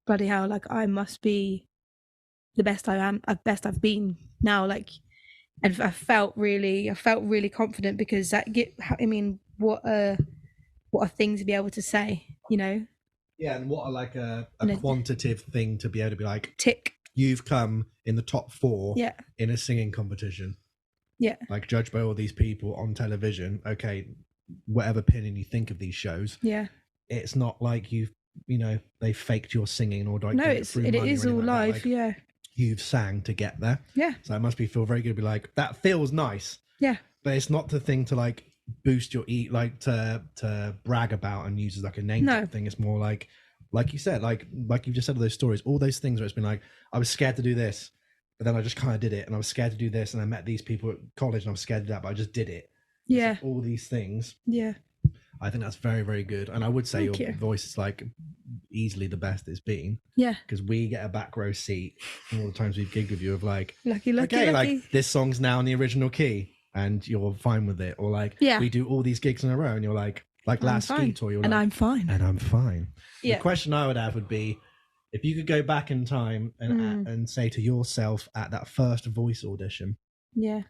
bloody hell, like I must be the best best I've been now. Like, and I felt really confident because what a thing to be able to say, Yeah, and what a quantitative thing to be able to be like, tick. You've come in the top 4 Yeah. in a singing competition. Yeah. Like, judged by all these people on television. Okay, whatever opinion you think of these shows. Yeah. It's not like they faked your singing or like. No, it is all live. Like, yeah. You've sang to get there. Yeah. So it must feel very good to be like, that feels nice. Yeah. But it's not the thing to like boost your like to brag about and use as like a name thing. It's more like you said, like you've just said, those stories, all those things where it's been like, I was scared to do this, but then I just kind of did it, and I was scared to do this, and I met these people at college, and I was scared to do that, but I just did it. Yeah. Like all these things. Yeah. I think that's very, very good, and I would say Thank your you. voice is like easily the best it's been. Yeah. Because we get a back row seat from all the times we've gigged with you of like, lucky. Like this song's now in the original key, and you're fine with it, or like, we do all these gigs in a row, and you're like last ski tour, you're like, I'm fine. And I'm fine. Yeah. The question I would have would be, if you could go back in time and say to yourself at that first voice audition, yeah,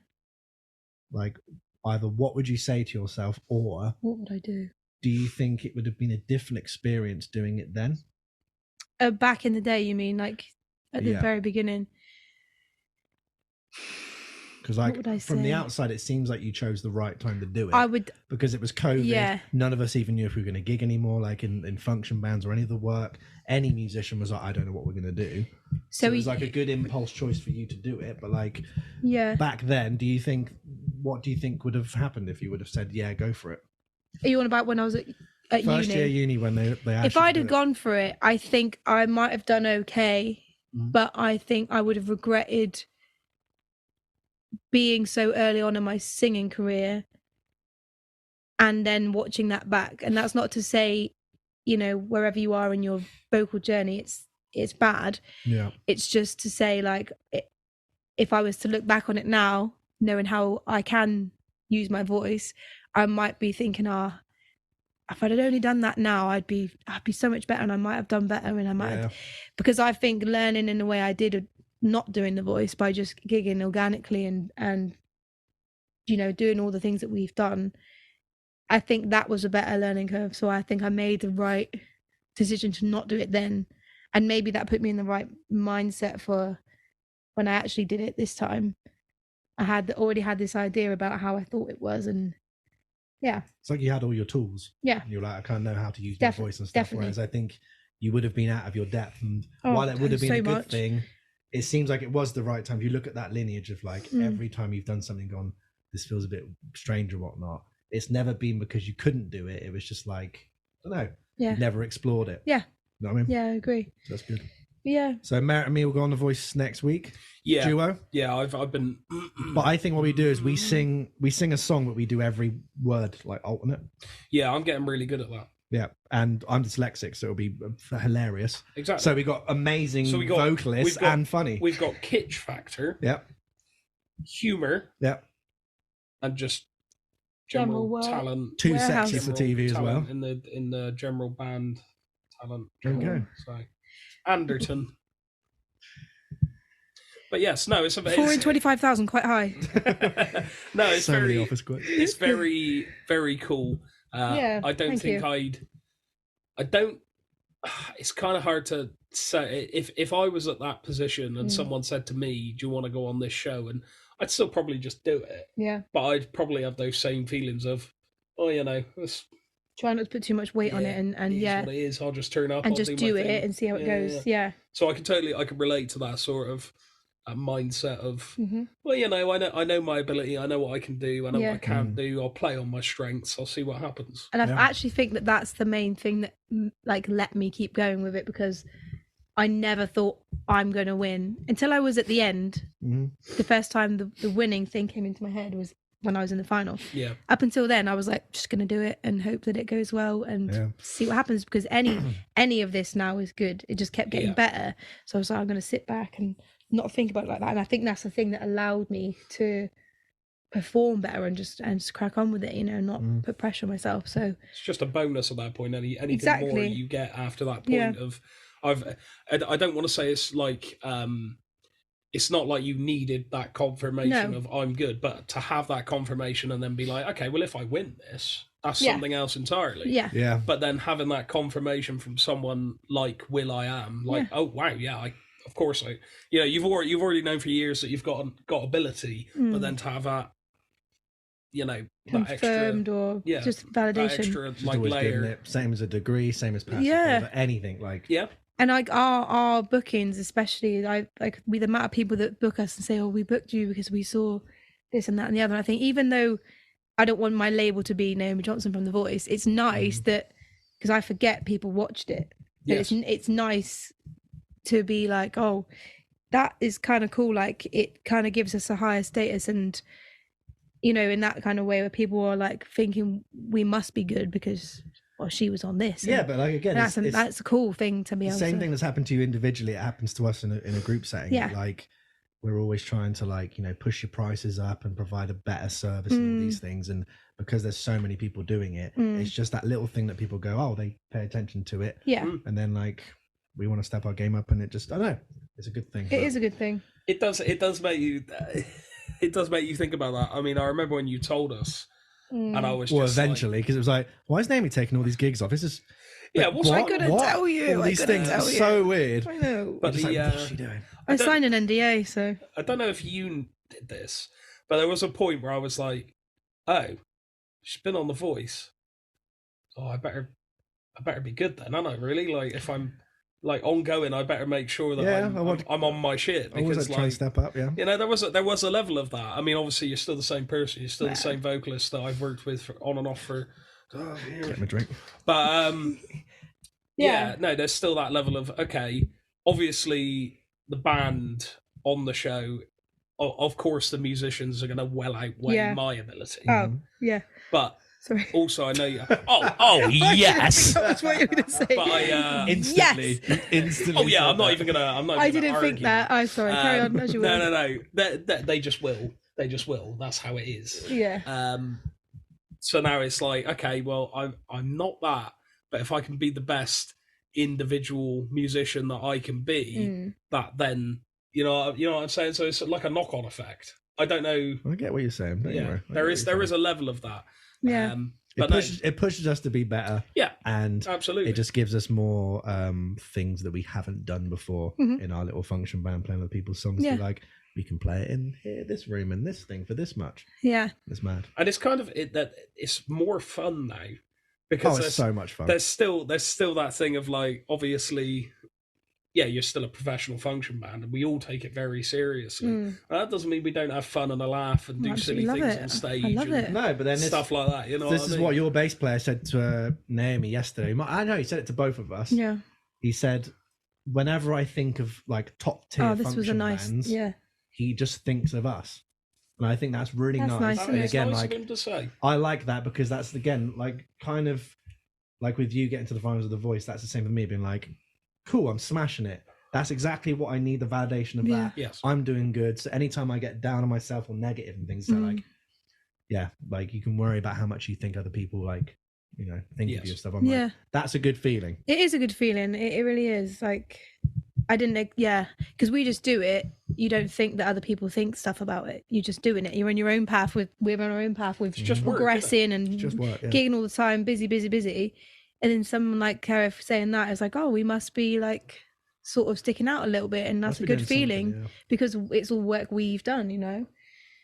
like either what would you say to yourself, or what would I do? Do you think it would have been a different experience doing it then? Back in the day, you mean, like at the very beginning? Because like from the outside, it seems like you chose the right time to do it. I would, because it was COVID. Yeah. None of us even knew if we were going to gig anymore, like in function bands or any of the work. Any musician was like, I don't know what we're going to do. So it was like a good impulse choice for you to do it. But like, back then, what do you think would have happened if you would have said, yeah, go for it? Are you on about when I was at at First uni. year uni when they actually If I'd did have it. gone for it, I think I might have done okay, Mhm. but I think I would have regretted being so early on in my singing career and then watching that back. And that's not to say, you know, wherever you are in your vocal journey, it's bad. Yeah. It's just to say, like, if I was to look back on it now, knowing how I can use my voice, I might be thinking, if I'd only done that now, I'd be so much better, and I might have done better, and I might have, because I think learning in the way I did, not doing the voice by just gigging organically and you know, doing all the things that we've done, I think that was a better learning curve. So I think I made the right decision to not do it then, and maybe that put me in the right mindset for when I actually did it this time. I had already had this idea about how I thought it was, and yeah, It's like you had all your tools. yeah, You're like, I kind of know how to use my voice and stuff. definitely. Whereas I think you would have been out of your depth, and Oh, while it would have been so a good much. thing, it seems like it was the right time. If you look at that lineage of like every time you've done something, gone, this feels a bit strange or whatnot. It's never been because you couldn't do it. It was just like, I don't know. Yeah. You never explored it. Yeah. You know what I mean? Yeah, I agree. So that's good. Yeah. So Merritt and me will go on The Voice next week. Yeah. Duo. Yeah, I've been. But I think what we do is we sing a song, but we do every word like alternate. Yeah, I'm getting really good at that. Yeah, and I'm dyslexic, so it'll be hilarious. Exactly. So we got amazing vocalists and funny. We've got kitsch factor. Yep. Humor. Yep. And just general talent. Too sexy for TV as well. In the general band talent. There we go. So Anderton. But yes, no, it's 425,000, quite high. No, it's so very many office quotes. It's very, very cool. Yeah, I don't think I don't. It's kind of hard to say. If I was at that position and someone said to me, "Do you want to go on this show?" and I'd still probably just do it. Yeah. But I'd probably have those same feelings of, oh, you know, try not to put too much weight on it, and it is what it is. I'll just turn up and I'll just do it and see how it goes. Yeah. So I can relate to that sort of mindset of, well, you know, I know my ability, I know what I can do, I know what I can't do. I'll play on my strengths. I'll see what happens. And I actually think that that's the main thing that like let me keep going with it, because I never thought I'm going to win until I was at the end. The first time the winning thing came into my head was when I was in the final. Yeah. Up until then, I was like, just going to do it and hope that it goes well and see what happens, because any of this now is good. It just kept getting better. So I was like, I'm going to sit back and not think about it like that. And I think that's the thing that allowed me to perform better and just crack on with it, you know, not put pressure on myself. So it's just a bonus at that point. Anything more you get after that point of, I don't want to say it's like, it's not like you needed that confirmation of I'm good, but to have that confirmation and then be like, okay, well, if I win this, that's something else entirely. Yeah. Yeah. But then having that confirmation from someone like will.i.am, like, oh wow, of course you've already known for years that you've got ability, but then to have that, you know, confirmed that extra, just validation, that extra like layer. Good, same as a degree, same as passive, anything like And like our bookings, especially, like with the amount of people that book us and say, "Oh, we booked you because we saw this and that and the other." And I think even though I don't want my label to be Naomi Johnson from The Voice, it's nice that, because I forget people watched it. Yes. It's nice to be like, oh, that is kind of cool. Like it kind of gives us a higher status, and you know, in that kind of way where people are like thinking we must be good because, well, she was on this. Yeah, but like again, that's a cool thing to be able to. Same thing that's happened to you individually, it happens to us in a group setting. Yeah. Like we're always trying to like, you know, push your prices up and provide a better service and all these things. And because there's so many people doing it, it's just that little thing that people go, oh, they pay attention to it. Yeah. And then like we want to step our game up, and it just, I don't know, it's a good thing. It is a good thing. It does make you it does make you think about that. I mean, I remember when you told us, and I was just eventually, because it was like, why is Naomi taking all these gigs off? This is what's I gonna tell you? All these things are so weird. I know. But what's she doing? I signed an NDA, so I don't know if you did this, but there was a point where I was like, oh, she's been on The Voice. Oh, I better be good then, aren't I? Really? Like if I'm like ongoing, I better make sure that I'm on my shit, because try and step up. Yeah, you know, there was a level of that. I mean, obviously, you're still the same person. You're still the same vocalist that I've worked with on and off for Get me a drink. But yeah, no, there's still that level of okay. Obviously, the band on the show, of course, the musicians are going to well outweigh my ability. Oh, yeah. But sorry. Also, I know you. Oh, yes. That's what you were going to say. But I Instantly. Yes. Instantly. Oh yeah, I'm not that. even gonna. I'm not. I even didn't think that. I'm sorry. Carry on as you will. No. They just will. They just will. That's how it is. Yeah. So now it's like, okay, well, I'm not that, but if I can be the best individual musician that I can be, that then you know what I'm saying. So it's like a knock-on effect. I don't know. I get what you're saying. There is a level of that. Yeah. But it pushes us to be better. Yeah. And absolutely. it just gives us more things that we haven't done before in our little function band playing other people's songs. Yeah. Like we can play it in here, this room and this thing for this much. Yeah. It's mad. And it's kind of that it's more fun now because it's so much fun. There's still that thing of like, obviously, yeah, you're still a professional function band, and we all take it very seriously. And that doesn't mean we don't have fun and a laugh and do silly things on stage. I love it. No, but then stuff like that. You know, this is what your bass player said to Naomi yesterday. I know he said it to both of us. Yeah. He said, whenever I think of like top tier function bands, he just thinks of us. And I think that's really nice. And again, nice like of him to say. I like that because that's again like kind of like with you getting to the finals of The Voice. That's the same with me being like, cool, I'm smashing it. That's exactly what I need. The validation of that. Yes, I'm doing good. So anytime I get down on myself or negative and things, so like, yeah, like you can worry about how much you think other people like, you know, think of you and stuff. I'm like, that's a good feeling. It is a good feeling. It really is. Like, I didn't, because we just do it. You don't think that other people think stuff about it. You're just doing it. You're on your own path. We're on our own path with just progressing and just work, gigging all the time, busy. And then someone like Karif saying that is like, oh, we must be like sort of sticking out a little bit, and that's a good feeling because it's all work we've done, you know.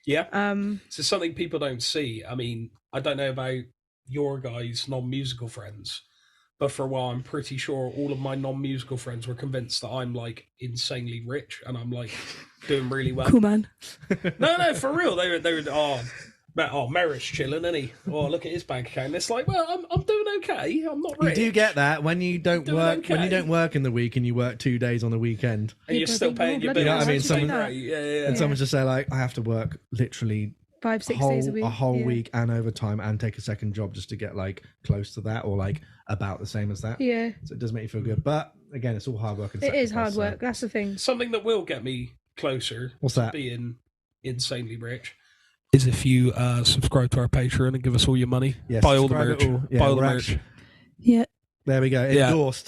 Yeah. So something people don't see. I mean, I don't know about your guys' non-musical friends, but for a while, I'm pretty sure all of my non-musical friends were convinced that I'm like insanely rich and I'm like doing really well. Cool, man. No, for real. They were Merritt's chilling, isn't he? Oh, look at his bank account. And it's like, well, I'm doing okay. I'm not rich. You do get that when you don't work. Okay. When you don't work in the week and you work 2 days on the weekend, and you're still paying your bills. You know what I mean? And someone's just say like, I have to work literally 5-6 days a week, a whole week and overtime, and take a second job just to get like close to that or like about the same as that. Yeah. So it does make you feel good, but again, it's all hard work. And it is hard work. That's the thing. Something that will get me closer. What's that? To being insanely rich. Is if you subscribe to our Patreon and give us all your money. Yes, buy all the merch. Buy all the merch. Yeah. There we go.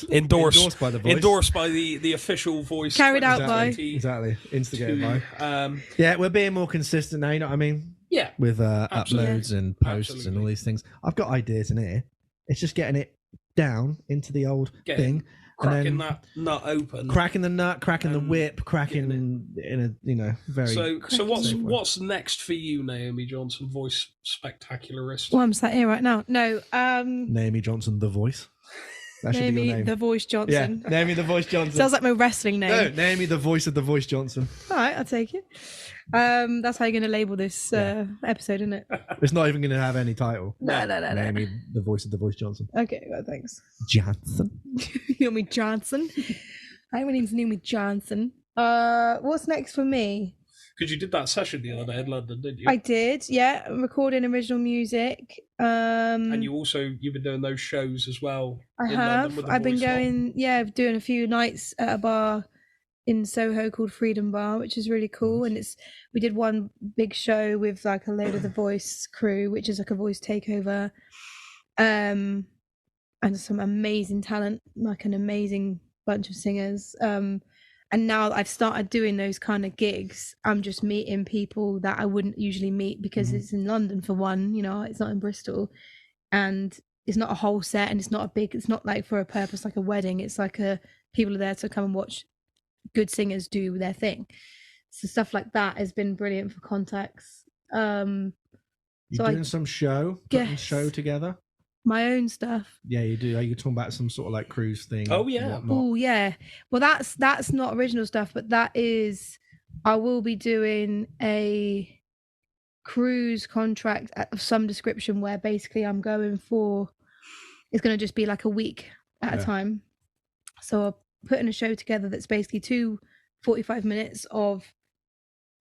Endorsed by the Voice. Endorsed by the official Voice. Carried out by. Exactly. Instigated by. Yeah, we're being more consistent now, you know what I mean? Yeah. With uploads and posts and all these things. I've got ideas in here. It's just getting it down into the old thing. Cracking that nut open. Cracking the nut, cracking the whip, cracking in a very... So what's next for you, Naomi Johnson, Voice Spectacularist? Well, I'm sat here right now. No. Naomi Johnson, The Voice. That should be your name. The Voice Johnson. Yeah, Naomi The Voice Johnson. Sounds like my wrestling name. No, Naomi The Voice of The Voice Johnson. All right, I'll take it. That's how you're going to label this episode, isn't it? It's not even going to have any title. No. Naomi The Voice of The Voice Johnson. Okay, well, thanks. Johnson. Naomi Johnson. Hi, my name's Naomi Johnson. What's next for me? Because you did that session the other day in London, didn't you? I did, yeah. Recording original music. And you've been doing those shows as well. I have. I've been doing a few nights at a bar in Soho called Freedom Bar, which is really cool. And we did one big show with like a load of the Voice crew, which is like a voice takeover. And some amazing talent, like an amazing bunch of singers. And now that I've started doing those kind of gigs, I'm just meeting people that I wouldn't usually meet because it's in London for one, you know, it's not in Bristol. And it's not a whole set and it's not like for a purpose like a wedding. It's like people are there to come and watch good singers do their thing. So stuff like that has been brilliant for contacts. You're doing some show? Putting show together? My own stuff. Yeah, you do. Are you talking about some sort of like cruise thing? Oh yeah. Oh yeah. Well, that's not original stuff, but that is. I will be doing a cruise contract of some description where basically I'm going for it's going to just be like a week at a time. So I'll put in a show together that's basically 2 45 minutes of,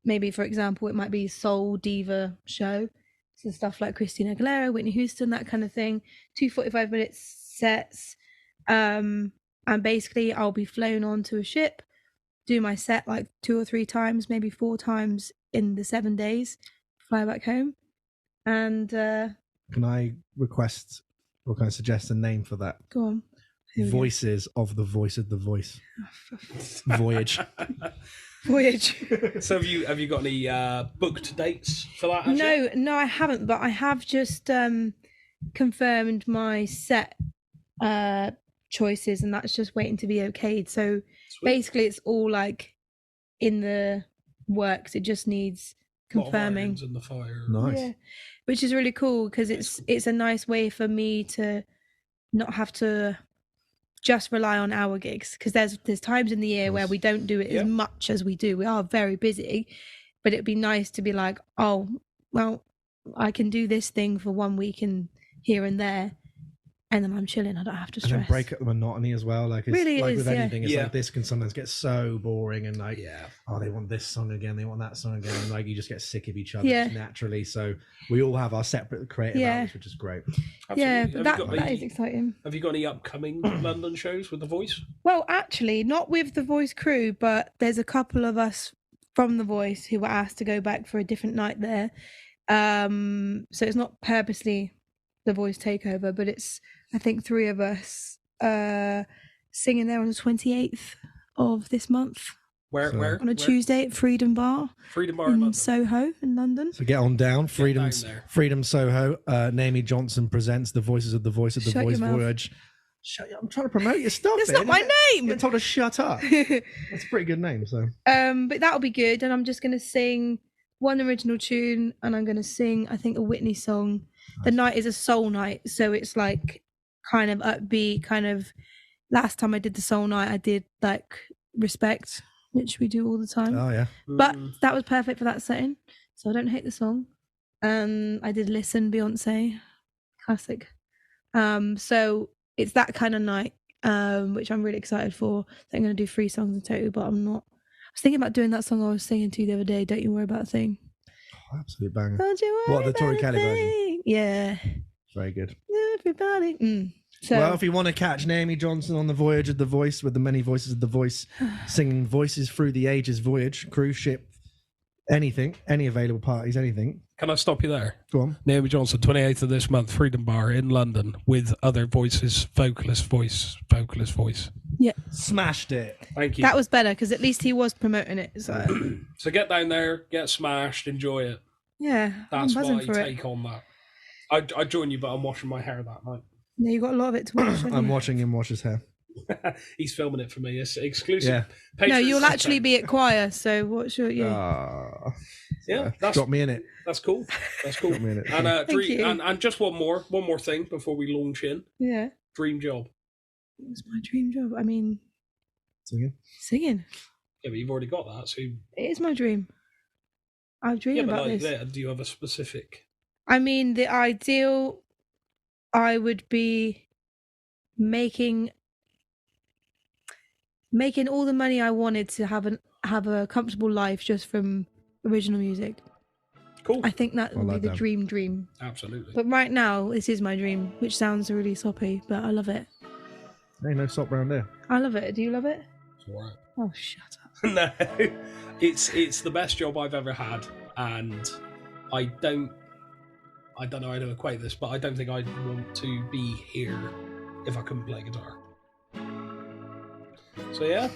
maybe for example it might be soul diva show, so stuff like Christina Aguilera, Whitney Houston, that kind of thing. 2 45-minute sets, and basically I'll be flown onto a ship, do my set like 2 or 3 times, maybe 4 times in the 7 days, fly back home. And can I request, or can I suggest a name for that? go on. Voices of the Voice of the Voice. Voyage. Voyage. So have you got any booked dates for that? Actually? No, I haven't, but I have just confirmed my set choices, and that's just waiting to be okayed. So basically it's all like in the works. It just needs confirming. In the fire. Nice. Yeah, which is really cool because it's a nice way for me to not have to just rely on our gigs, because there's times in the year where we don't do it as much as we do. We are very busy, but it'd be nice to be like, oh well, I can do this thing for 1 week and here and there, and then I'm chilling. I don't have to stress. And then break up the monotony as well. Like, it's Really like is, with anything, it's yeah. like this can sometimes get so boring, and like, oh, they want this song again, they want that song again, and like you just get sick of each other just naturally. So we all have our separate creative outlets, which is great. Absolutely. Yeah, Have that is exciting. Have you got any upcoming London shows with The Voice? Well, actually, not with the Voice crew, but there's a couple of us from The Voice who were asked to go back for a different night there. So it's not purposely The Voice takeover, but it's, I think, 3 of us singing there on the 28th of this month. Where? On a Tuesday at Freedom Bar. Freedom Bar in Soho in London. So get on down. Freedom Soho. Naomi Johnson presents The Voices of the Voice of the Voice Voyage. I'm trying to promote your stuff. It's not my name. You're told to shut up. That's a pretty good name. So but that'll be good, and I'm just going to sing one original tune, and I'm going to sing, I think, a Whitney song. Nice. The night is a soul night, so it's like kind of upbeat, kind of. Last time I did the soul night, I did like Respect, which we do all the time. Oh yeah. But that was perfect for that setting, so I don't hate the song. I did Listen, Beyonce, classic. So it's that kind of night, which I'm really excited for. So I'm going to do 3 songs in total, but I'm not. I was thinking about doing that song I was singing to you the other day, Don't You Worry About a Thing. Oh, absolute banger. Don't you worry what, the Tori Kelly version? Yeah. Very good. Everybody. So, well, if you want to catch Naomi Johnson on the Voyage of the Voice with the many voices of the voice, singing Voices Through the Ages voyage, cruise ship, anything, any available parties, anything. Can I stop you there? Go on. Naomi Johnson, 28th of this month, Freedom Bar in London, with other voices, vocalist voice. Yeah. Smashed it. Thank you. That was better, because at least he was promoting it. So get down there, get smashed, enjoy it. Yeah. That's my take on that. I'd join you, but I'm washing my hair that night. Yeah, you got a lot of it to watch. I'm watching him wash his hair. He's filming it for me. It's exclusive. Yeah. No, you'll actually be at choir. So what's your drop me in it. That's cool. Drop me in it. And and just one more thing before we launch in. Yeah. Dream job. What's my dream job? I mean, singing. Yeah, but you've already got that. So it is my dream. I've dreamed about this. Do you have a specific? I mean, the ideal, I would be making all the money I wanted to have a comfortable life just from original music. Cool. I think that would be the dream. Absolutely. But right now, this is my dream, which sounds really soppy, but I love it. Ain't no sop round there. I love it. Do you love it? It's all right. Oh, shut up. No, it's the best job I've ever had, and I don't know how to equate this, but I don't think I'd want to be here if I couldn't play guitar. So yeah.